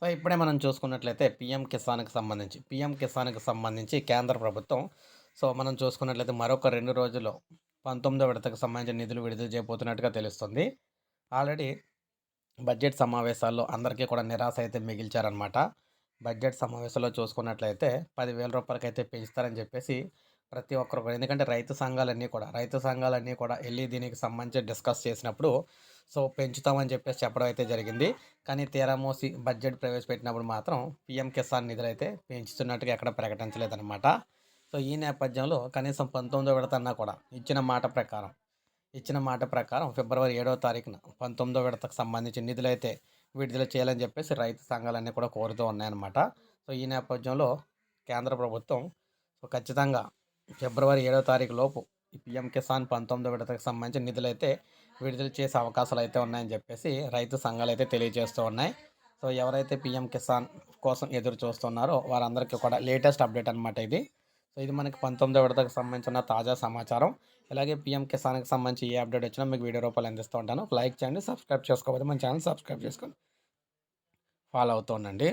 So, ఇప్పుడే మనం చూసుకున్నట్లయితే పీఎం కిసాన్‌కి సంబంధించి కేంద్ర ప్రభుత్వం మనం చూసుకున్నట్లయితే మరొక 2 రోజుల్లో 19వ విడతకు సంబంధించిన నిధులు విడుదల చేయబోతున్నట్టుగా తెలుస్తుంది. ఆల్రెడీ బడ్జెట్ సమావేశాల్లో అందరికీ కూడా నిరాశ అయితే మిగిల్చారనమాట. బడ్జెట్ సమావేశాల్లో చూసుకున్నట్లయితే రూ. 10,000కైతే పెంచుతారని చెప్పేసి ప్రతి ఒక్కరు కూడా, ఎందుకంటే రైతు సంఘాలన్నీ కూడా ఎళ్లి దీనికి సంబంధించి డిస్కస్ చేసినప్పుడు పెంచుతామని చెప్పేసి చెప్పడం అయితే జరిగింది. కానీ తీరా మోసి బడ్జెట్ ప్రవేశపెట్టినప్పుడు మాత్రం పీఎం కిసాన్ నిధులైతే పెంచుతున్నట్టుగా ఎక్కడ ప్రకటించలేదనమాట. ఈ నేపథ్యంలో కనీసం 19వ విడతన్నా కూడా ఇచ్చిన మాట ప్రకారం ఫిబ్రవరి 7వ తారీఖున 19వ విడతకు సంబంధించిన నిధులైతే విడుదల చేయాలని చెప్పేసి రైతు సంఘాలన్నీ కూడా కోరుతూ ఉన్నాయన్నమాట. ఈ నేపథ్యంలో కేంద్ర ప్రభుత్వం ఖచ్చితంగా ఫిబ్రవరి 7వ తారీఖు లోపు ఈ పీఎం కిసాన్ 19వ విడతకు సంబంధించిన నిధులైతే విడుదల చేసే అవకాశాలైతే ఉన్నాయని చెప్పేసి రైతు సంఘాలైతే తెలియజేస్తూ ఉన్నాయి. ఎవరైతే పీఎం కిసాన్ కోసం ఎదురు చూస్తున్నారో వారందరికీ కూడా లేటెస్ట్ అప్డేట్ అనమాట ఇది. ఇది మనకి 19వ విడతకు సంబంధించిన తాజా సమాచారం. ఇలాగే పీఎం కిసాన్‌కి సంబంధించి ఏ అప్డేట్ వచ్చినా మీకు వీడియో రూపంలో అందిస్తూ ఉంటాను. లైక్ చేయండి, సబ్స్క్రైబ్ చేసుకోకపోతే మన ఛానల్ సబ్స్క్రైబ్ చేసుకొని ఫాలో అవుతూ ఉండండి.